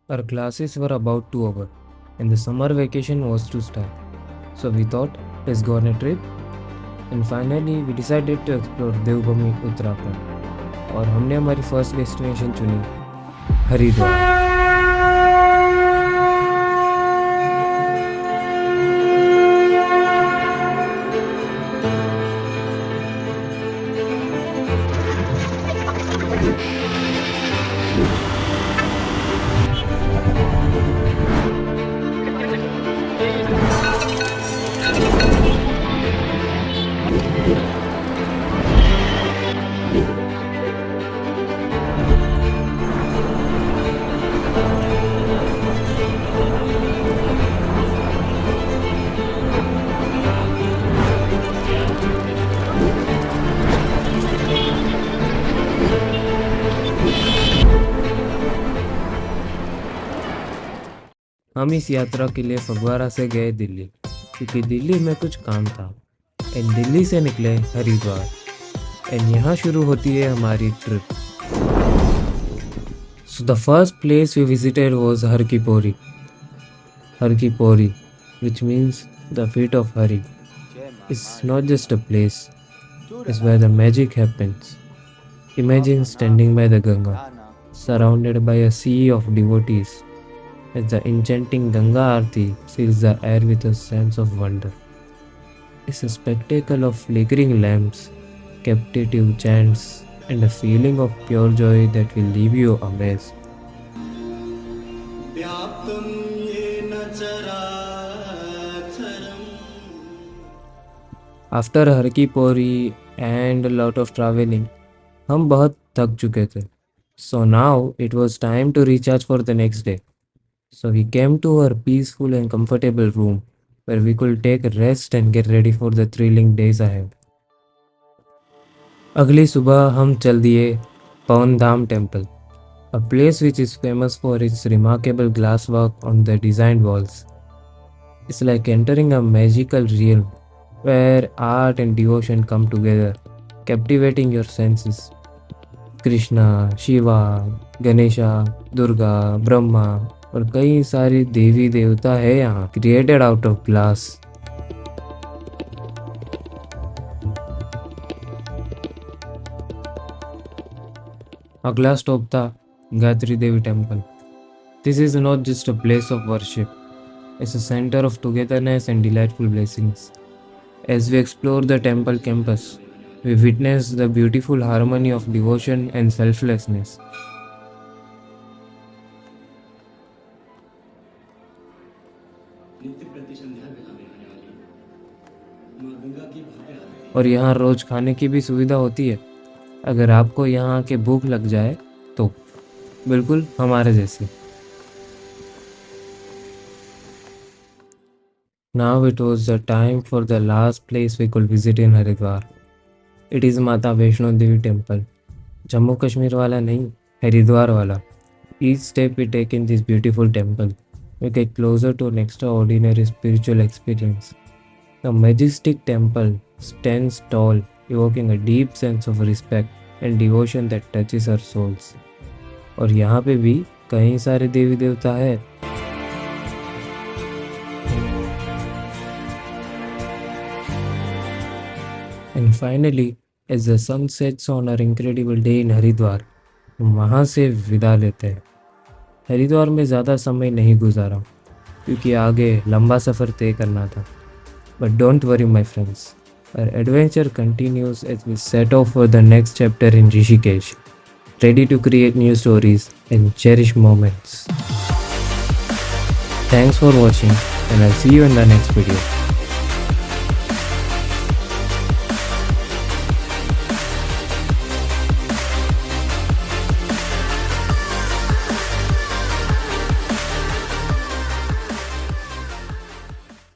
Our classes were about to over and the summer vacation was to start. So we thought, let's go on a trip. And finally we decided to explore देवभूमि उत्तराखंड और हमने हमारी first destination चुनी हरिद्वार। हम इस यात्रा के लिए फगवाड़ा से गए दिल्ली क्योंकि दिल्ली में कुछ काम था एंड दिल्ली से निकले हरिद्वार एंड यहाँ शुरू होती है हमारी trip. So the first place we visited was Har Ki Pauri, which means the feet of Hari. It's not just a place, it's where the magic happens. Imagine standing by the Ganga, surrounded by a sea of devotees, as the enchanting Ganga Aarti fills the air with a sense of wonder. It's a spectacle of flickering lamps, captivating chants, and a feeling of pure joy that will leave you amazed. After her Ki Pauri and a lot of traveling, हम बहुत थक चुके थे. So now it was time to recharge for the next day. So we came to our peaceful and comfortable room where we could take a rest and get ready for the thrilling days ahead. अगली सुबह हम चल दिए पवन धाम temple, a place which is famous for its remarkable glass work on the designed walls. It's like entering a magical realm where art and devotion come together, captivating your senses. Krishna, Shiva, Ganesha, Durga, Brahma और कई सारी देवी देवता है यहाँ, क्रिएटेड आउट ऑफ ग्लास। अगला stop था Gayatri Devi temple. This is not just a place of worship, it's a centre of togetherness and delightful blessings. As we explore the temple campus, we witness the beautiful harmony of devotion and selflessness. और यहाँ रोज खाने की भी सुविधा होती है, अगर आपको यहाँ के भूख लग जाए तो, बिल्कुल हमारे जैसी। Now it was the time for the last place we could visit in Haridwar. It is Mata Vaishno Devi Temple. Jammu Kashmir वाला नहीं, हरिद्वार वाला. Each step we take in this beautiful temple, we get closer to an extraordinary spiritual experience. The majestic temple stands tall, evoking a deep sense of respect and devotion that touches our souls. और यहाँ पे भी कई सारे देवी देवता है. And finally, as the sun sets on our incredible day in Haridwar, हम वहाँ से विदा लेते हैं. हरिद्वार में ज़्यादा समय नहीं गुजारा क्योंकि आगे लंबा सफ़र तय करना था. But don't worry my friends, our adventure continues as we set off for the next chapter in Rishikesh, ready to create new stories and cherish moments. Thanks for watching and I'll see you in the next video.